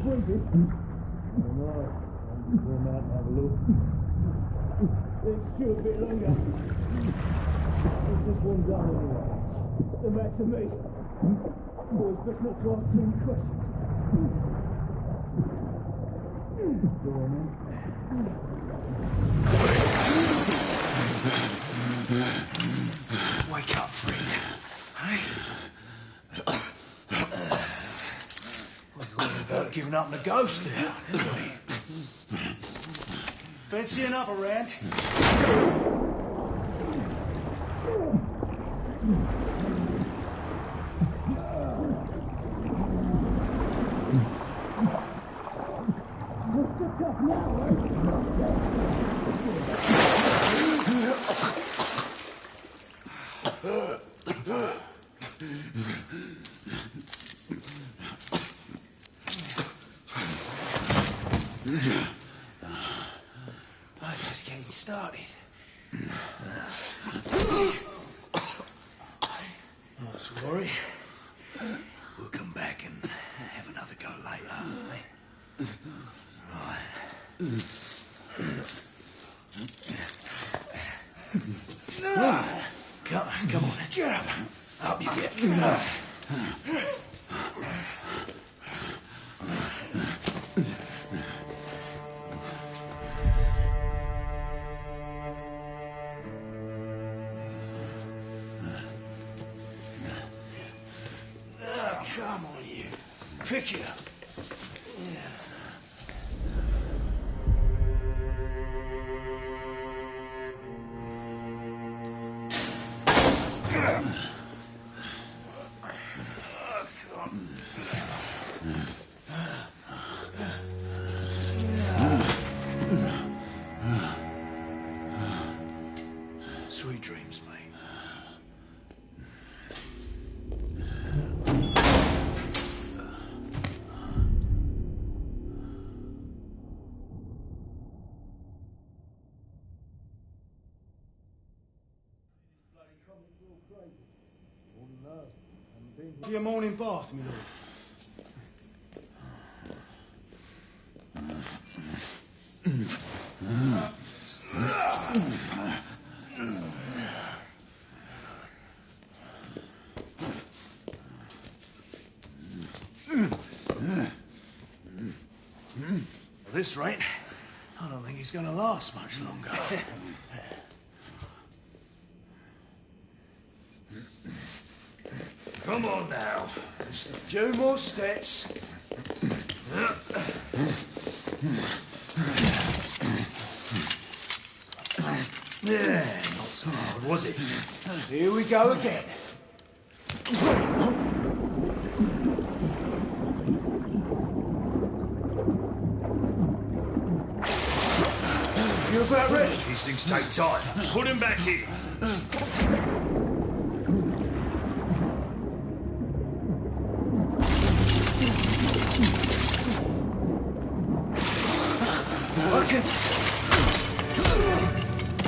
breathing. No, I'm just going out and have a look. Let's chew a bit longer. What's this one done anyway? Come back to me. Boys, best not to ask too many questions. Go on, then. Wake up, friend. Hey? We thought about giving up the ghost now, didn't we? Fancy another round? What's the tough now, eh? Oh, it's just getting started. Not to worry. We'll come back and have another go later, eh? Right. Come on, get up. Up you get. Come on, you. Pick it up. Sweet dreams, mate. For your morning bath, my lord. At this rate, I don't think he's going to last much longer. Come on now. Just a few more steps. Yeah, not so hard, was it? Here we go again. You about ready? These things take time. Put him back in.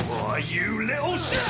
Why, you little shit!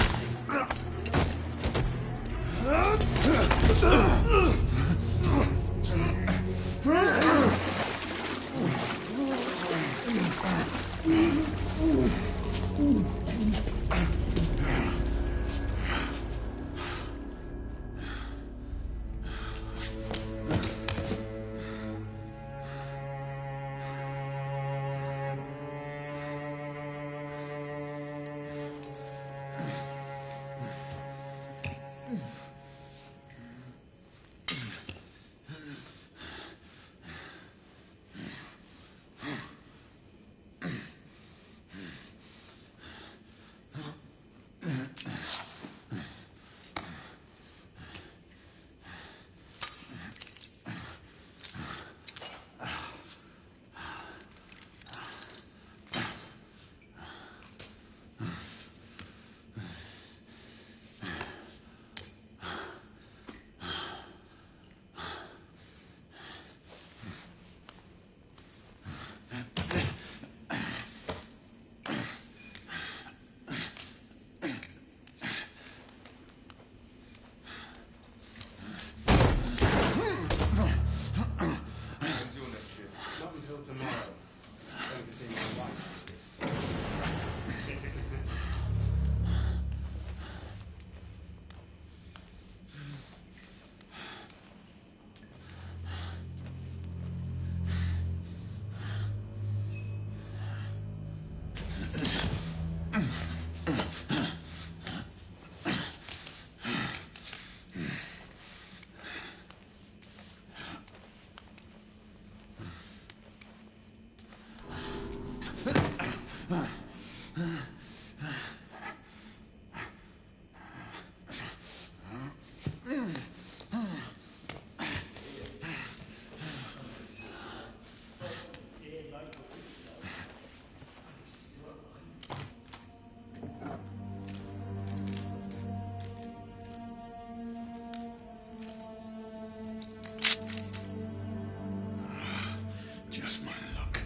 Just my luck.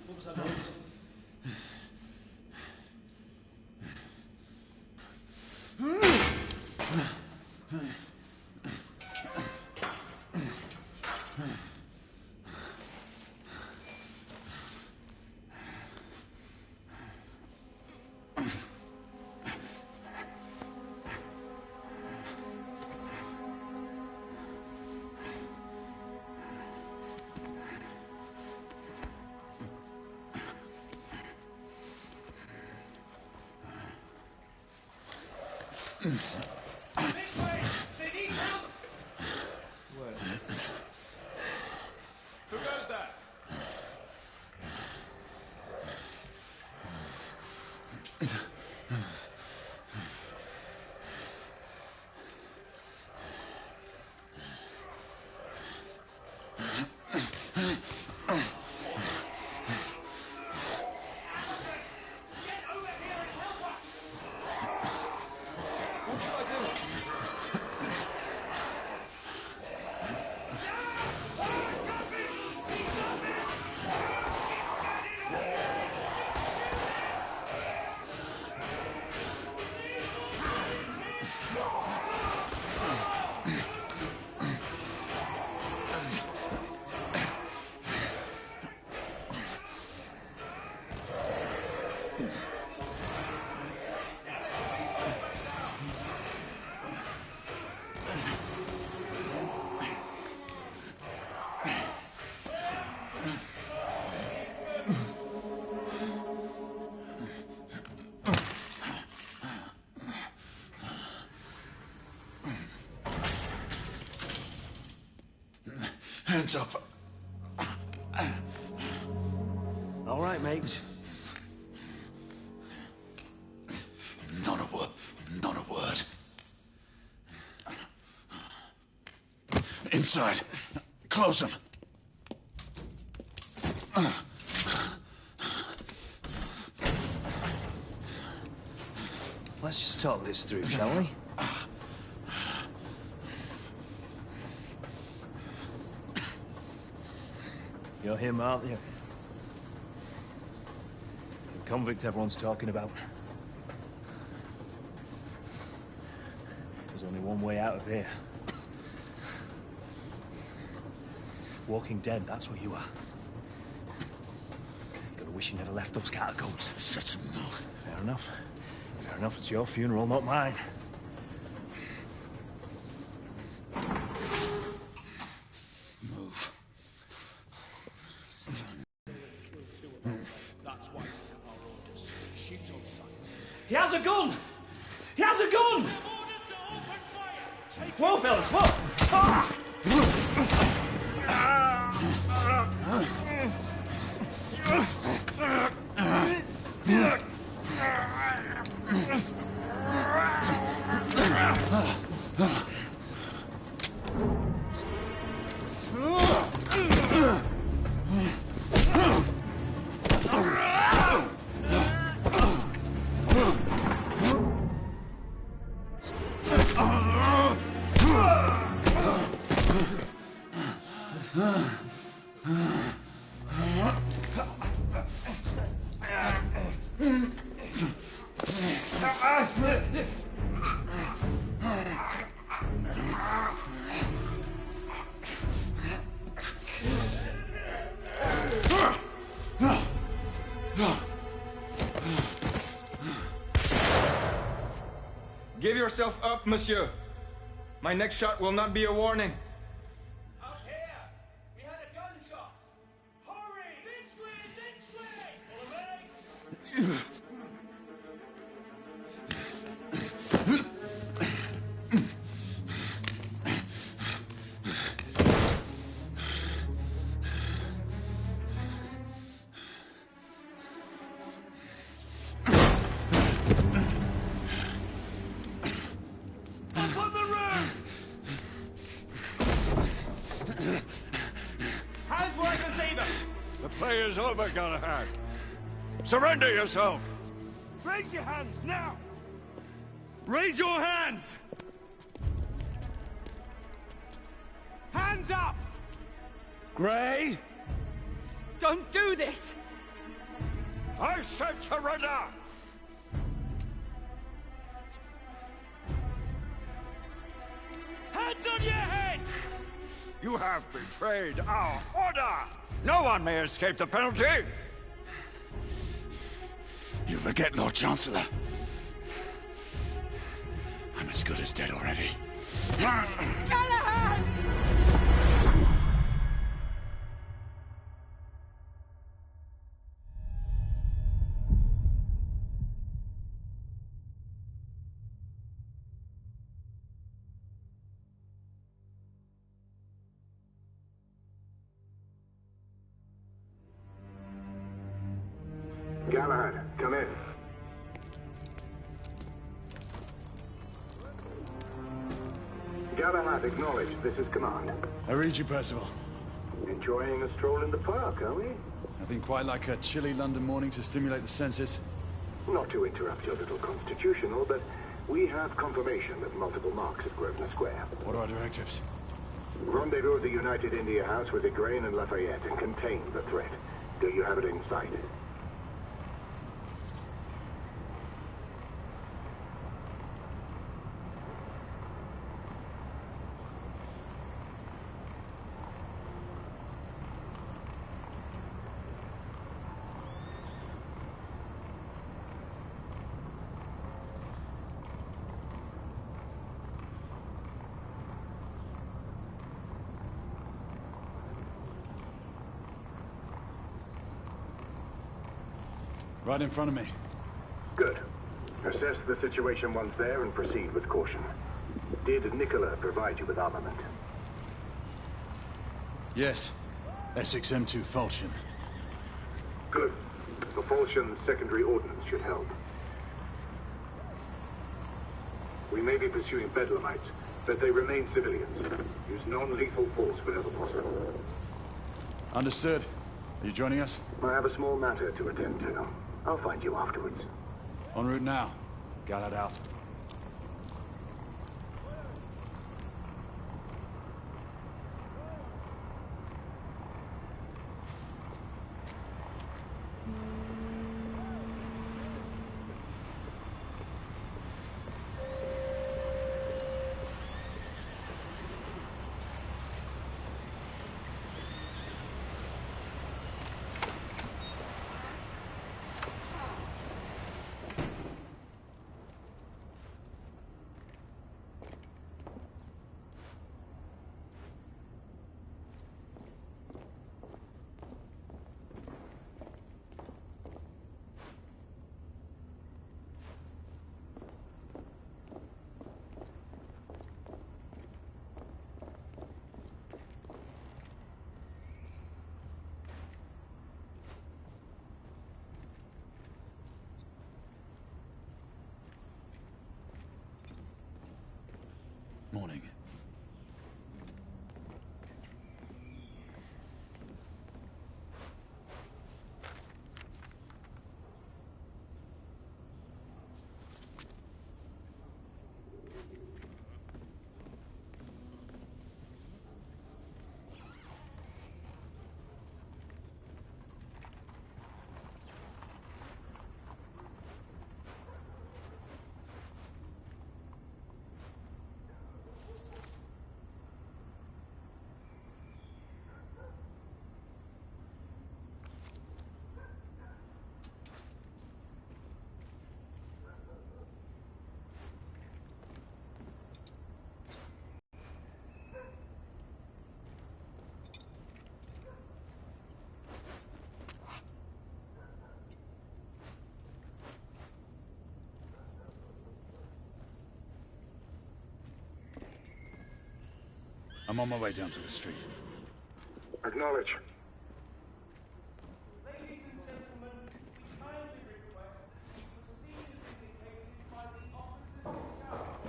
What was that noise? They need help! Where? Who goes there? Hands up. All right, mate. Not a word. Not a word. Inside. Close them. Let's just talk this through, shall we? You're him, aren't you? The convict everyone's talking about. There's only one way out of here. Walking dead, that's what you are. Gotta wish you never left those catacombs. Such enough. Fair enough. Fair enough, it's your funeral, not mine. Move. That's why we have our orders. Shoot on sight. He has a gun! He has a gun! Whoa, fellas, whoa! Ah! Give yourself up, monsieur. My next shot will not be a warning. Up here! We had a gunshot! Hurry! This way! Follow me! The play is over, Galahad. Surrender yourself! Raise your hands, now! Raise your hands! Hands up! Gray, Don't do this! I said surrender! Hands on your head! You have betrayed our order! No one may escape the penalty! You forget, Lord Chancellor. I'm as good as dead already. Galahad! Galahad, come in. Galahad, acknowledge this is command. I read you, Percival. Enjoying a stroll in the park, are we? Nothing quite like a chilly London morning to stimulate the senses. Not to interrupt your little constitutional, but we have confirmation of multiple marks at Grosvenor Square. What are our directives? Rendezvous at the United India House with Igraine and Lafayette and contain the threat. Do you have it in sight? Right in front of me. Good. Assess the situation once there and proceed with caution. Did Nicola provide you with armament? Yes. Essex M2 Falchion. Good. Propulsion's secondary ordnance should help. We may be pursuing Bedlamites, but they remain civilians. Use non-lethal force whenever possible. Understood. Are you joining us? I have a small matter to attend to. I'll find you afterwards. En route now. Galahad out. I'm on my way down to the street. Acknowledge. Ladies and gentlemen, we kindly request that you proceed as indicated by the officers in charge.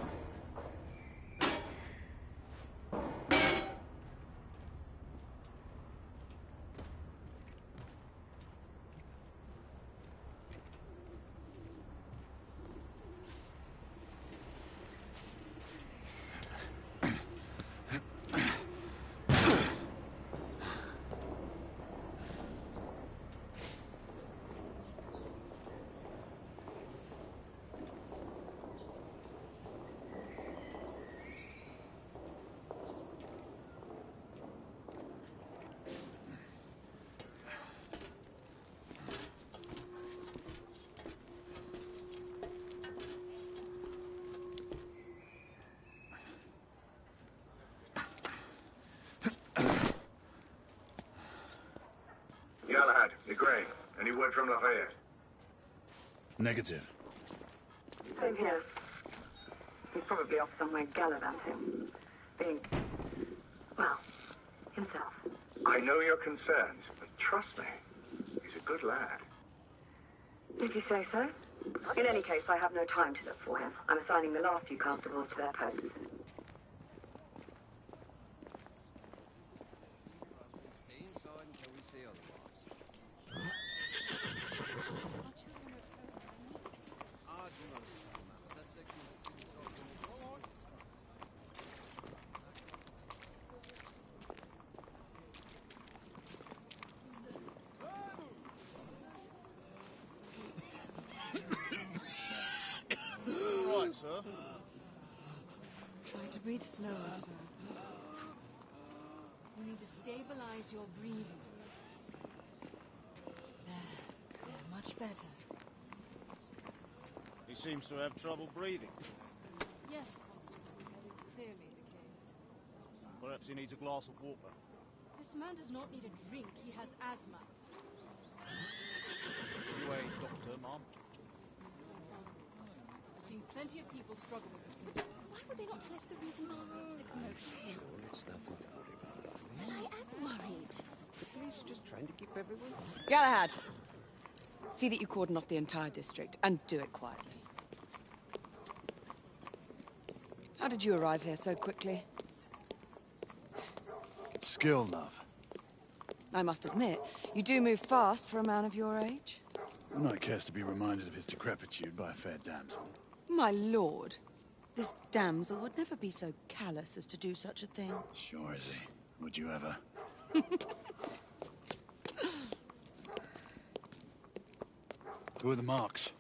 Galahad, you're Gray. Any word from Lafayette? Negative. Same here. He's probably off somewhere gallivanting. Being, well, himself. I know your concerns, but trust me, he's a good lad. Did you say so? In any case, I have no time to look for him. I'm assigning the last few constables to their posts. Right, sir. Try to breathe slower, sir. You need to stabilize your breathing. There, much better. He seems to have trouble breathing. Yes, Constable, that is clearly the case. Perhaps he needs a glass of water. This man does not need a drink, he has asthma. You a doctor, Mom? My father is. I've seen plenty of people struggle with this. Why would they not tell us the reason behind the commotion? Sure, it's nothing to worry about, darling. But I am worried. The police are just trying to keep everyone... Galahad! See that you cordon off the entire district, and do it quietly. How did you arrive here so quickly? Skill, love. I must admit, you do move fast for a man of your age. One not cares to be reminded of his decrepitude by a fair damsel. My lord, this damsel would never be so callous as to do such a thing. Sure is he. Would you ever? Who are the marks?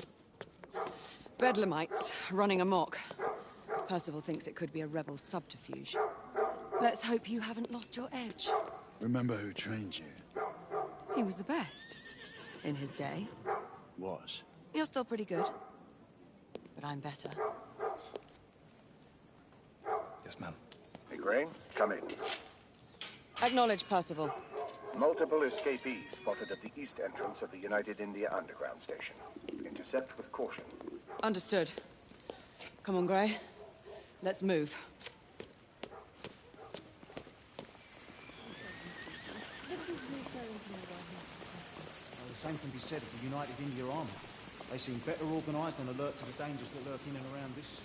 Bedlamites, running amok. Percival thinks it could be a rebel subterfuge. Let's hope you haven't lost your edge. Remember who trained you? He was the best. In his day. Was. You're still pretty good. But I'm better. Yes, ma'am. Hey, Gray, come in. Acknowledge, Percival. Multiple escapees spotted at the east entrance of the United India Underground Station. Intercept with caution. Understood. Come on, Gray. Let's move. The same can be said of the United India Army. They seem better organised and alert to the dangers that lurk in and around this.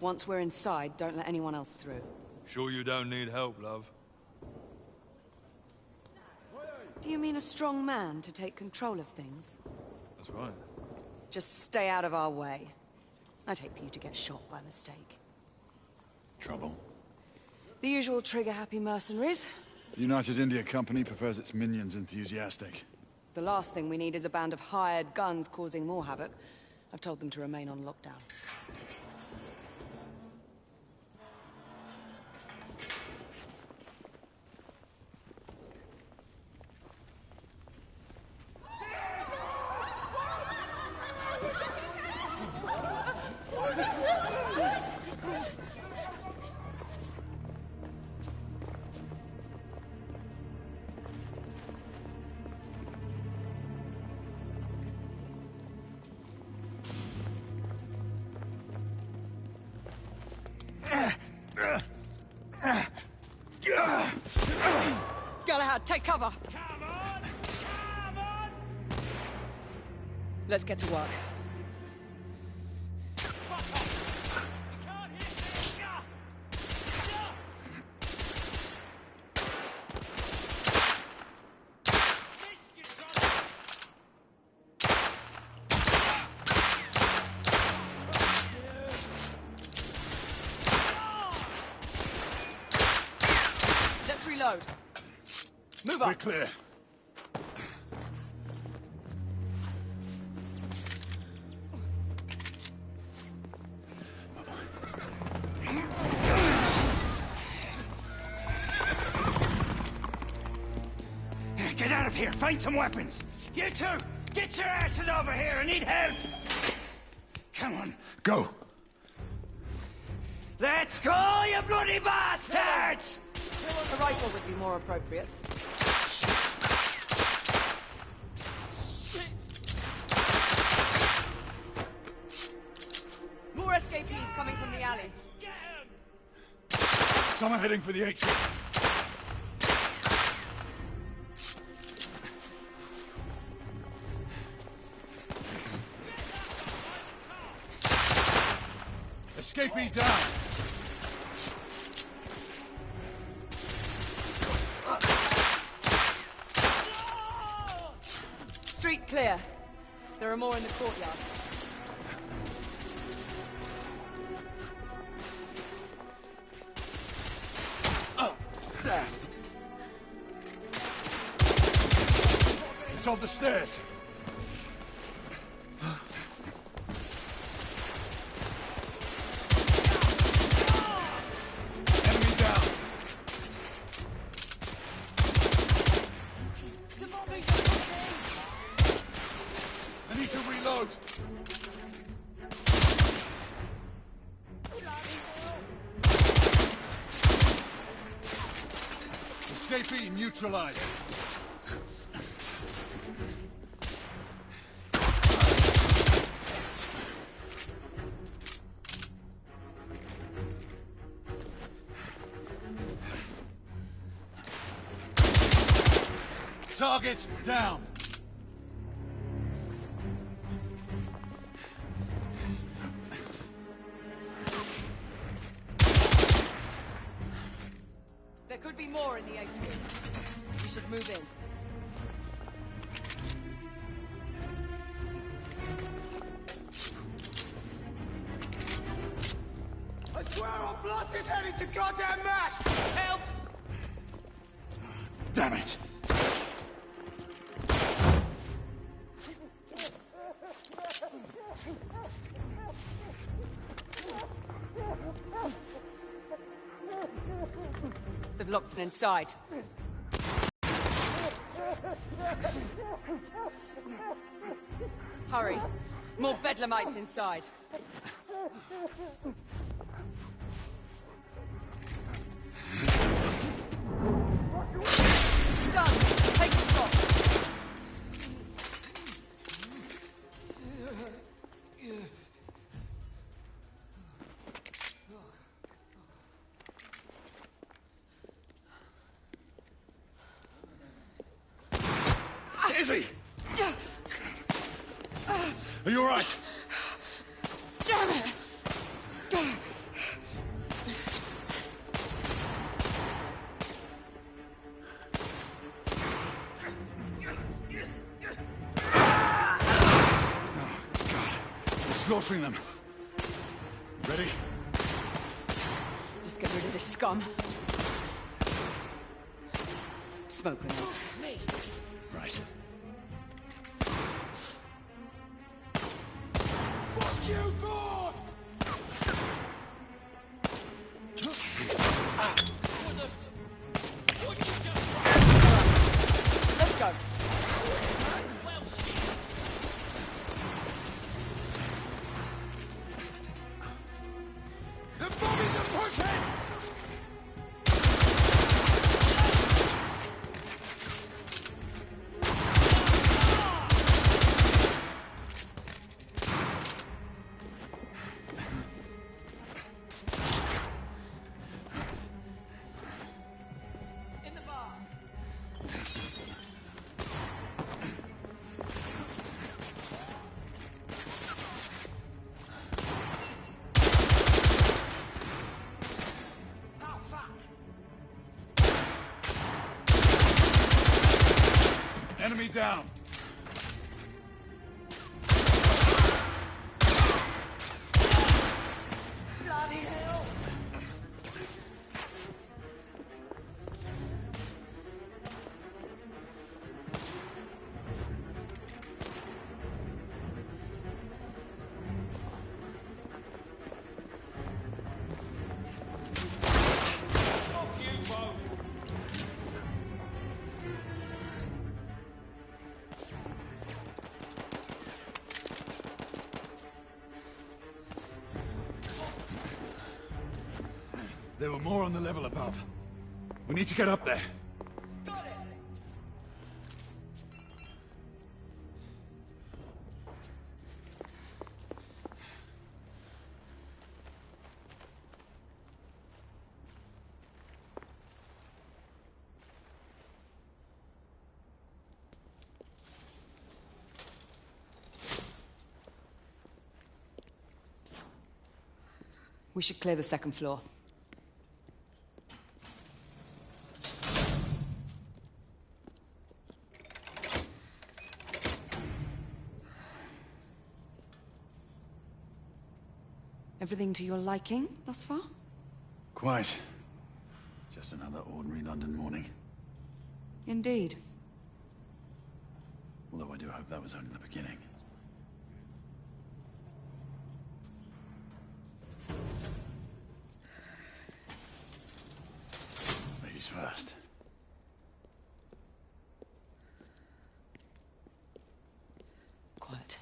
Once we're inside, don't let anyone else through. Sure you don't need help, love? Do you mean a strong man to take control of things? That's right. Just stay out of our way. I'd hate for you to get shot by mistake. Trouble? The usual trigger-happy mercenaries. The United India Company prefers its minions enthusiastic. The last thing we need is a band of hired guns causing more havoc. I've told them to remain on lockdown. take cover! Come on! Come on! Let's get to work. Fuck off! You can't hit me! Missed you, brother! Let's reload. Move We're up. clear. Get out of here! Find some weapons! You two! Get your asses over here! I need help! Come on. Go. Let's go, you bloody bastards! A rifle would be more appropriate. More escapees coming from the alley. Someone heading for the atrium. Escapee down. Street clear. There are more in the courtyard. Oh, there. It's on the stairs. Enemy down. I need to reload. Escapee neutralized. Target down. There could be more in the atrium. We should move in. I swear I'll blast his head into goddamn mash! Help! Damn it. They've locked them inside. Hurry. More bedlamites inside. Done. Take the shot. Izzy! Are you all right? Damn it! We're slaughtering them. Ready? Just get rid of this scum. Smoke grenades. Right. Fuck you, God! Let's go. The bobbies are pushing! Enemy down! Bloody hell! There were more on the level above. We need to get up there. Got it! We should clear the second floor. Everything to your liking thus far? Quite. Just another ordinary London morning. Indeed. Although I do hope that was only the beginning. Ladies first. Quiet.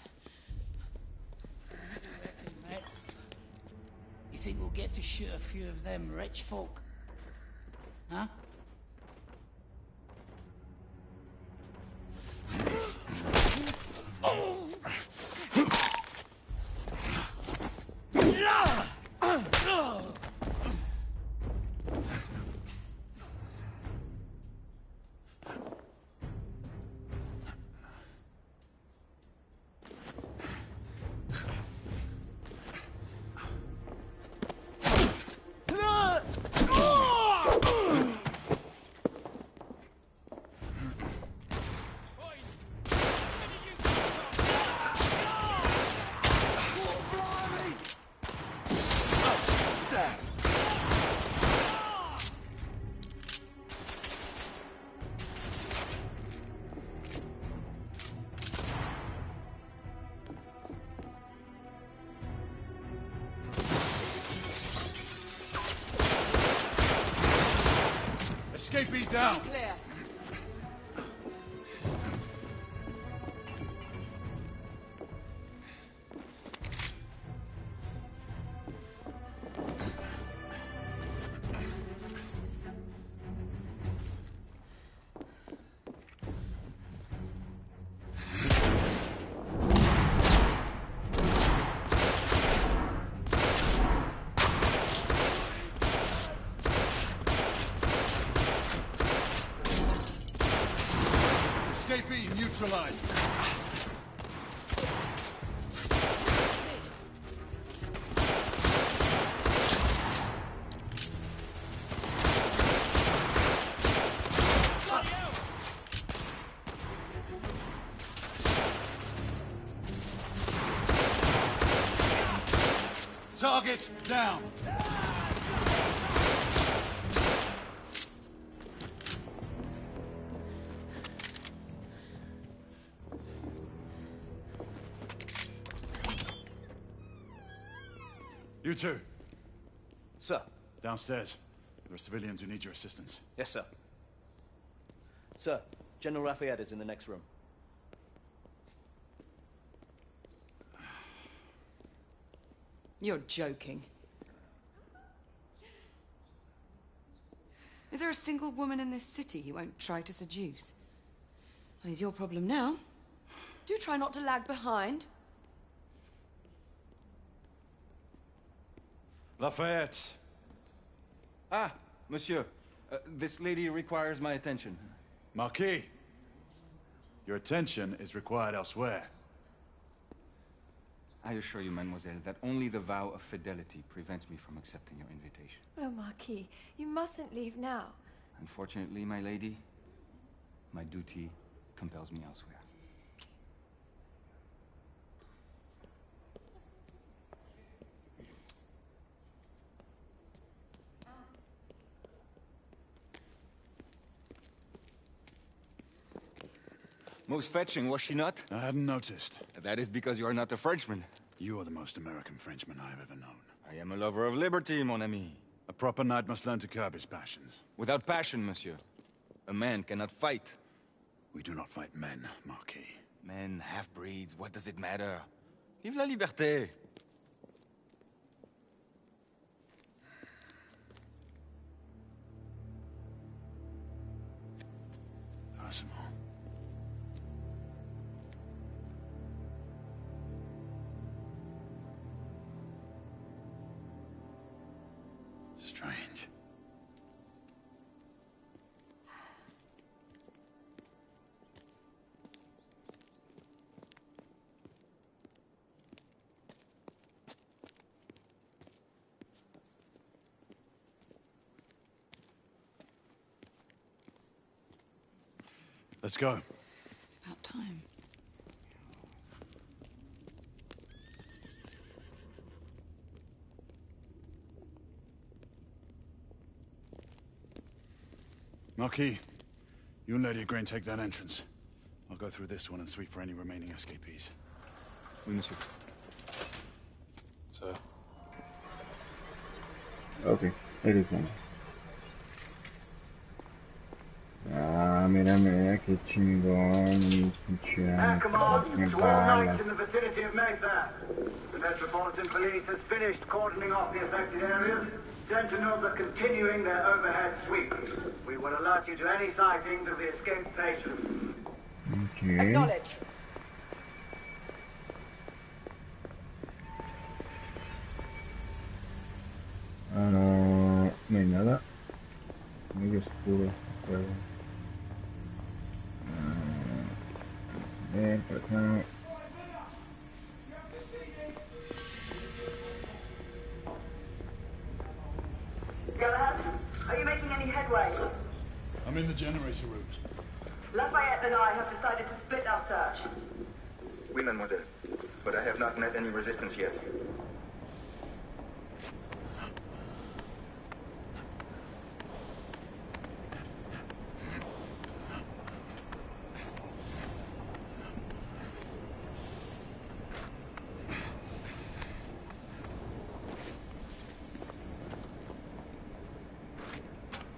You think we'll get to shoot a few of them rich folk? Huh? Escapee down! Clear. Escapee neutralized. Target down. You two. Sir. Downstairs. There are civilians who need your assistance. Yes, sir. Sir, General Lafayette is in the next room. You're joking. Is there a single woman in this city you won't try to seduce? Well, it's your problem now. Do try not to lag behind. Lafayette. Ah, monsieur. This lady requires my attention. Marquis. Your attention is required elsewhere. I assure you, mademoiselle, that only the vow of fidelity prevents me from accepting your invitation. Oh, Marquis, you mustn't leave now. Unfortunately, my lady, my duty compels me elsewhere. Most fetching, was she not? I hadn't noticed. That is because you are not a Frenchman. You are the most American Frenchman I have ever known. I am a lover of liberty, mon ami. A proper knight must learn to curb his passions. Without passion, monsieur. A man cannot fight. We do not fight men, Marquis. Men, half-breeds, what does it matter? Vive la liberté! Personal. Strange. Let's go. It's about time. Marquis, you and Lady Grain take that entrance. I'll go through this one and sweep for any remaining escapees. Oui, monsieur. Sir. Ok, eres hombre. Ah, mira, qué chingón. Command to all knights in the vicinity of Mayfair. The Metropolitan Police has finished cordoning off the affected areas. Sentinels are continuing their overhead sweep. We will alert you to any sightings of the escaped patients. Okay. Acknowledge. No hay nada. Muy oscuro. Pero... por acá. Are you making any headway? I'm in the generator room. Lafayette and I have decided to split our search. Oui, mademoiselle. But I have not met any resistance yet.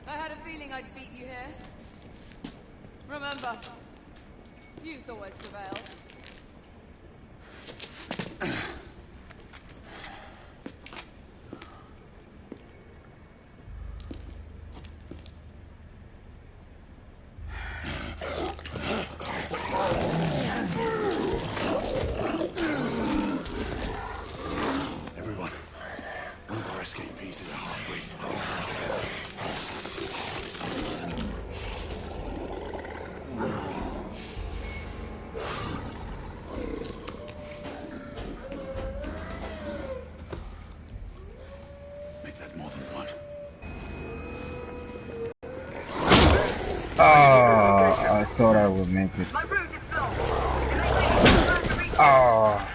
I had a feeling I'd beat you here. Remember, youth always prevails. Everyone, one of our escapees is a half-breed. Make that more than one. Oh, I thought I would make it. Oh.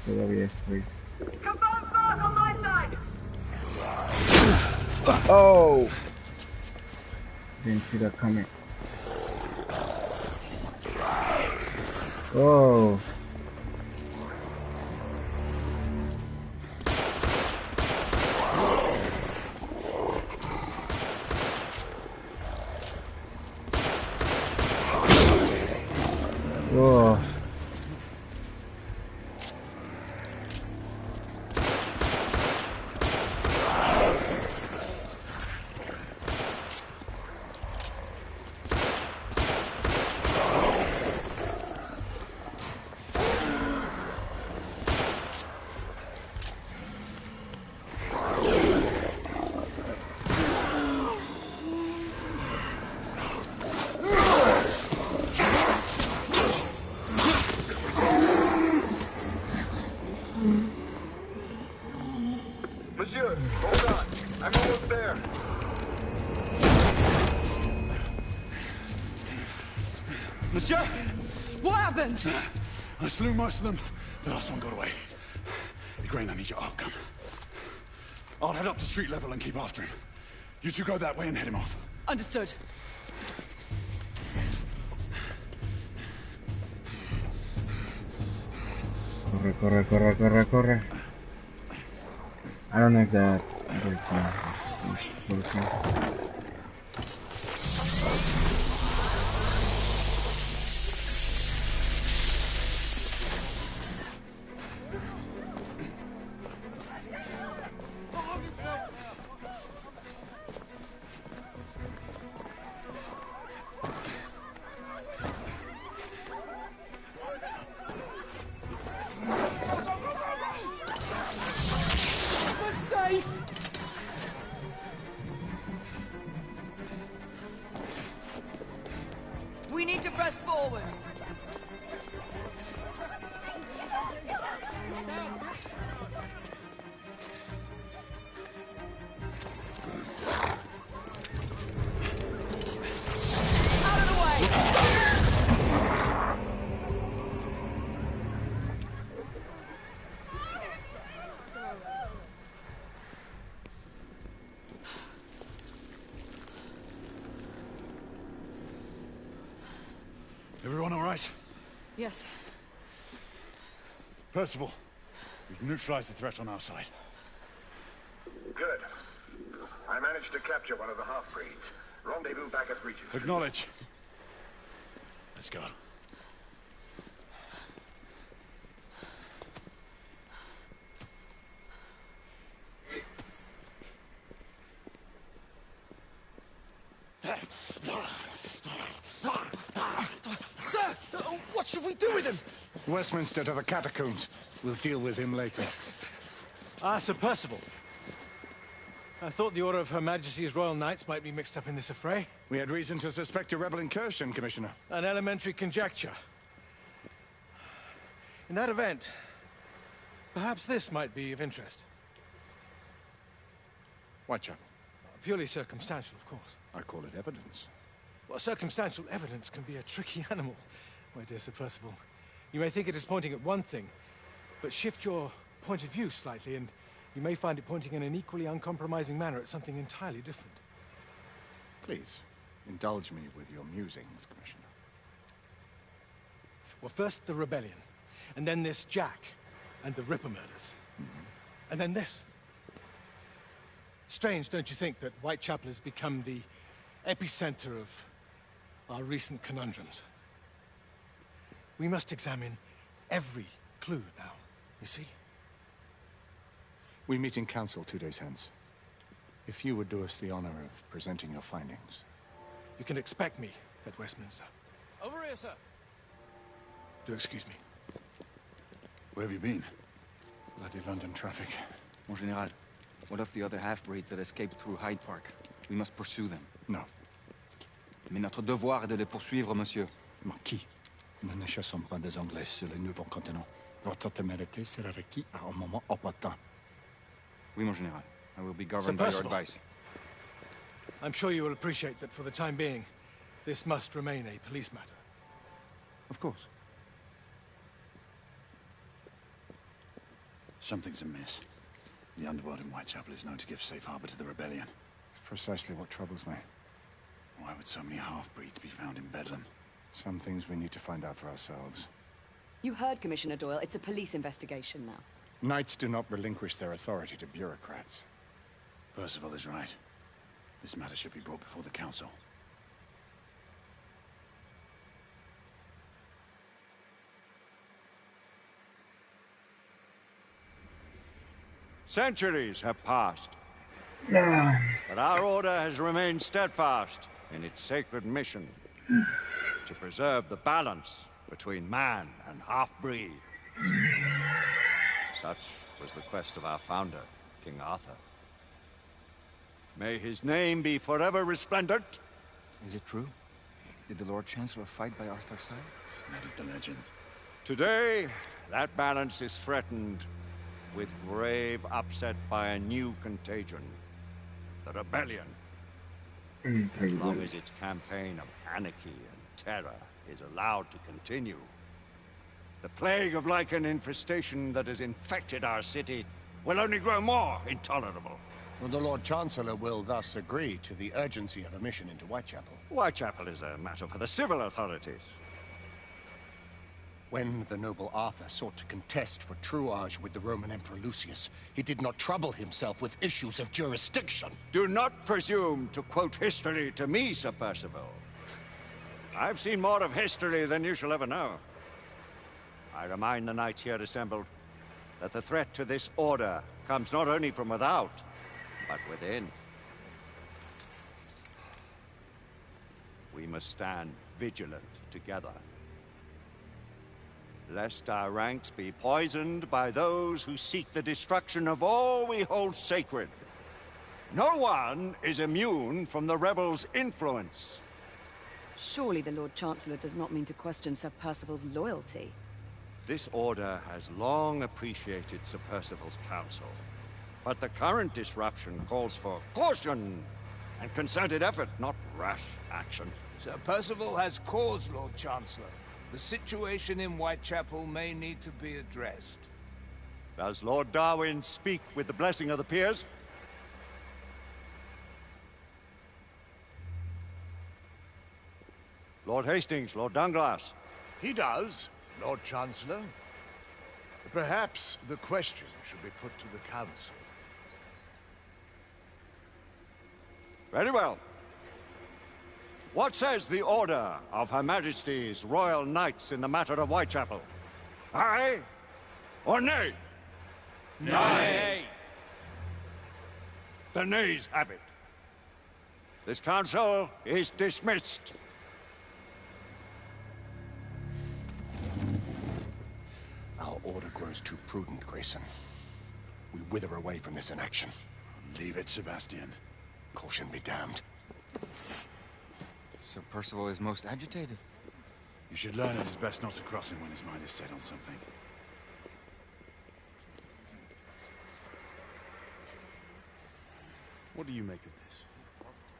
Todavía estoy. Oh! Didn't see that coming. Oh! Oh! Monsieur, hold on. I'm almost there. Monsieur! What happened? I slew most of them. The last one got away. Igraine, I need your arc gun. I'll head up to street level and keep after him. You two go that way and head him off. Understood. Corre. I don't know if that working. We need to press forward. Out of the way! Everyone all right? Yes. Percival, we've neutralized the threat on our side. Good. I managed to capture one of the half-breeds. Rendezvous back at Regent. Acknowledge. Let's go. Sir! What should we do with him? Westminster to the catacombs. We'll deal with him later. Ah, Sir Percival. I thought the Order of Her Majesty's Royal Knights might be mixed up in this affray. We had reason to suspect a rebel incursion, Commissioner. An elementary conjecture. In that event, perhaps this might be of interest. Whitechapel. Purely circumstantial, of course. I call it evidence. Well, circumstantial evidence can be a tricky animal, my dear Sir Percival. You may think it is pointing at one thing, but shift your point of view slightly, and you may find it pointing in an equally uncompromising manner at something entirely different. Please, indulge me with your musings, Commissioner. Well, first the rebellion, and then this Jack, and the Ripper murders. And then this. Strange, don't you think, that Whitechapel has become the epicenter of our recent conundrums? We must examine every clue now, you see? We meet in council 2 days hence. If you would do us the honor of presenting your findings. You can expect me at Westminster. Over here, sir. Do excuse me. Where have you been? Bloody London traffic. Mon Général, what of the other half-breeds that escaped through Hyde Park? We must pursue them. No. Mais notre devoir est de les poursuivre, monsieur. Marquis, nous ne chassons pas des Anglais sur le nouveau continent. Votre témérité sera requis à un moment opportun. Oui, mon Général. I will be governed by your advice. I'm sure you will appreciate that for the time being, this must remain a police matter. Of course. Something's amiss. The underworld in Whitechapel is known to give safe harbor to the rebellion. Precisely what troubles me. Why would so many half-breeds be found in Bedlam? Some things we need to find out for ourselves. You heard, Commissioner Doyle. It's a police investigation now. Knights do not relinquish their authority to bureaucrats. Percival is right. This matter should be brought before the council. Centuries have passed. But our order has remained steadfast in its sacred mission to preserve the balance between man and half-breed. Such was the quest of our founder, King Arthur. May his name be forever resplendent. Is it true? Did the Lord Chancellor fight by Arthur's side? That is the legend. Today, that balance is threatened with grave upset by a new contagion, the rebellion. As long as its campaign of anarchy and terror is allowed to continue, the plague of lichen infestation that has infected our city will only grow more intolerable. Well, the Lord Chancellor will thus agree to the urgency of a mission into Whitechapel. Whitechapel is a matter for the civil authorities. When the noble Arthur sought to contest for truage with the Roman Emperor Lucius, he did not trouble himself with issues of jurisdiction. Do not presume to quote history to me, Sir Percival. I've seen more of history than you shall ever know. I remind the knights here assembled that the threat to this order comes not only from without, but within. We must stand vigilant together, lest our ranks be poisoned by those who seek the destruction of all we hold sacred. No one is immune from the rebels' influence. Surely the Lord Chancellor does not mean to question Sir Percival's loyalty. This order has long appreciated Sir Percival's counsel, but the current disruption calls for caution and concerted effort, not rash action. Sir Percival has cause, Lord Chancellor. The situation in Whitechapel may need to be addressed. Does Lord Darwin speak with the blessing of the peers? Lord Hastings, Lord Dunglass. He does, Lord Chancellor. Perhaps the question should be put to the Council. Very well. What says the Order of Her Majesty's Royal Knights in the matter of Whitechapel? Aye or nay? Nay. The nays have it. This council is dismissed. Our order grows too prudent, Grayson. We wither away from this inaction. Leave it, Sebastian. Caution be damned. Sir Percival is most agitated. You should learn it is best not to cross him when his mind is set on something. What do you make of this?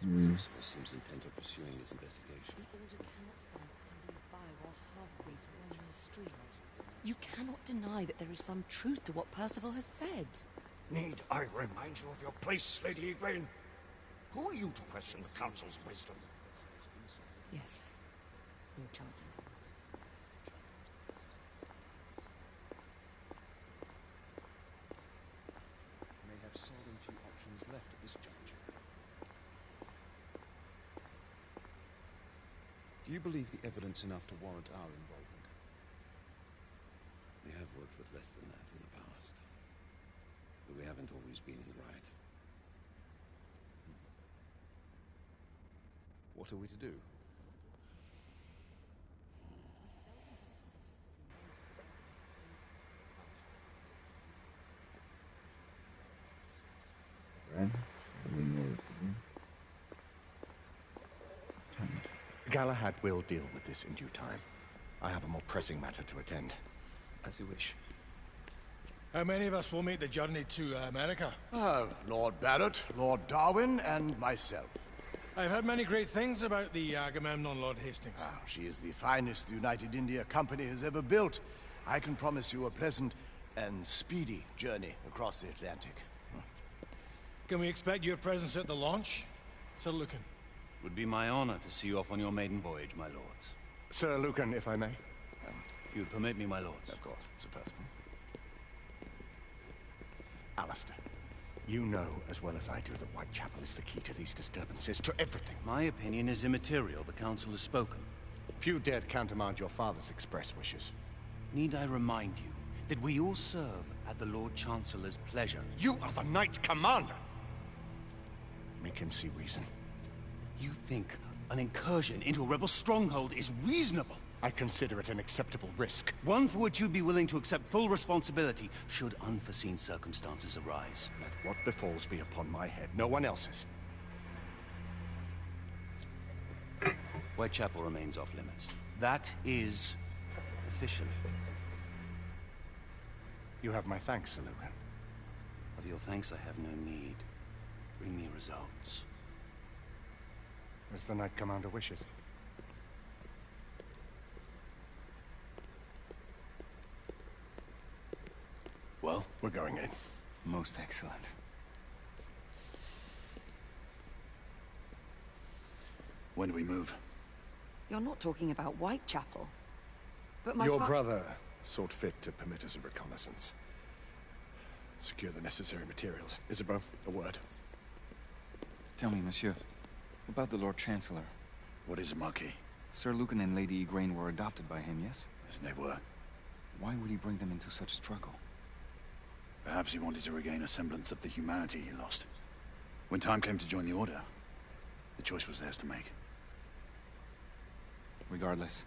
Percival seems intent on pursuing his investigation. The order cannot stand handing by while half-breeds roam the streets. You cannot deny that there is some truth to what Percival has said. Need I remind you of your place, Lady Egwene? Who are you to question the Council's wisdom? Yes, Lord Chancellor. May have seldom few options left at this juncture. Do you believe the evidence enough to warrant our involvement? We have worked with less than that in the past. But we haven't always been in the right. What are we to do? Galahad will deal with this in due time. I have a more pressing matter to attend. As you wish. How many of us will make the journey to America? Lord Barrett, Lord Darwin, and myself. I've heard many great things about the Agamemnon, Lord Hastings. She is the finest the United India Company has ever built. I can promise you a pleasant and speedy journey across the Atlantic. Can we expect your presence at the launch? Sir Lucan. Would be my honor to see you off on your maiden voyage, my lords. Sir Lucan, if I may. If you'd permit me, my lords. Of course, Sir Percival. Alistair, you know as well as I do that Whitechapel is the key to these disturbances, to everything. My opinion is immaterial. The Council has spoken. Few dared countermand your father's express wishes. Need I remind you that we all serve at the Lord Chancellor's pleasure? You are the Knight Commander! Make him see reason. You think an incursion into a rebel stronghold is reasonable? I consider it an acceptable risk. One for which you'd be willing to accept full responsibility should unforeseen circumstances arise. Let what befalls be upon my head, no one else's. Whitechapel remains off limits. That is officially. You have my thanks, Sir Lucan. Of your thanks, I have no need. Bring me results. As the Knight Commander wishes. Well, we're going in. Most excellent. When do we move? You're not talking about Whitechapel. But Your brother sought fit to permit us a reconnaissance. Secure the necessary materials. Isabeau, a word. Tell me, monsieur, about the Lord Chancellor. What is it, Marquis? Sir Lucan and Lady Igraine were adopted by him, yes? Yes, they were. Why would he bring them into such struggle? Perhaps he wanted to regain a semblance of the humanity he lost. When time came to join the Order, the choice was theirs to make. Regardless,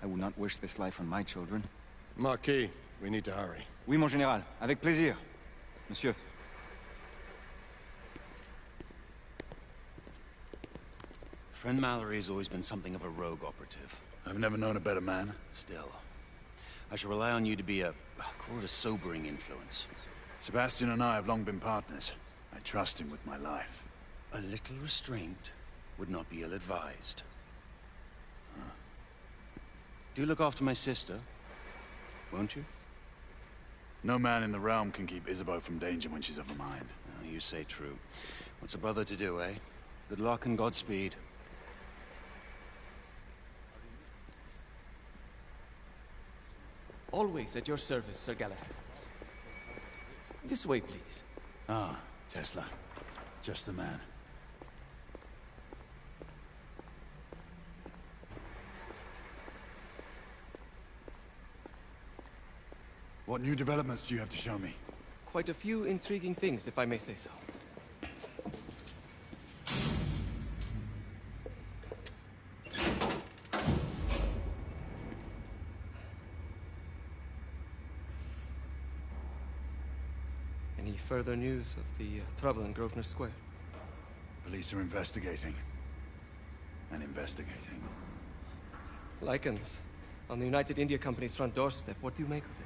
I would not wish this life on my children. Marquis, we need to hurry. Oui, mon général. Avec plaisir. Monsieur. Friend Mallory has always been something of a rogue operative. I've never known a better man. Still, I shall rely on you to be call it a sobering influence. Sebastian and I have long been partners. I trust him with my life. A little restraint would not be ill-advised. Do look after my sister, won't you? No man in the realm can keep Isabeau from danger when she's of a mind. Oh, you say true. What's a brother to do, eh? Good luck and Godspeed. Always at your service, Sir Galahad. This way, please. Ah, Tesla. Just the man. What new developments do you have to show me? Quite a few intriguing things, if I may say so. Any further news of the trouble in Grosvenor Square? Police are investigating. And investigating. Lycans. On the United India Company's front doorstep. What do you make of it?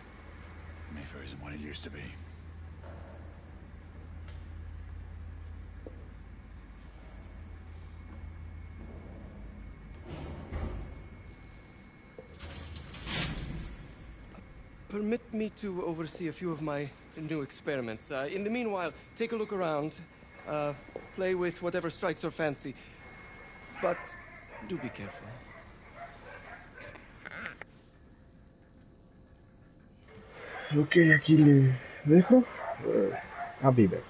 Mayfair isn't what it used to be. Permit me to oversee a few of my new experiments. In the meanwhile, take a look around. Play with whatever strikes your fancy. But do be careful. Ok, aquí le dejo. I'll be back.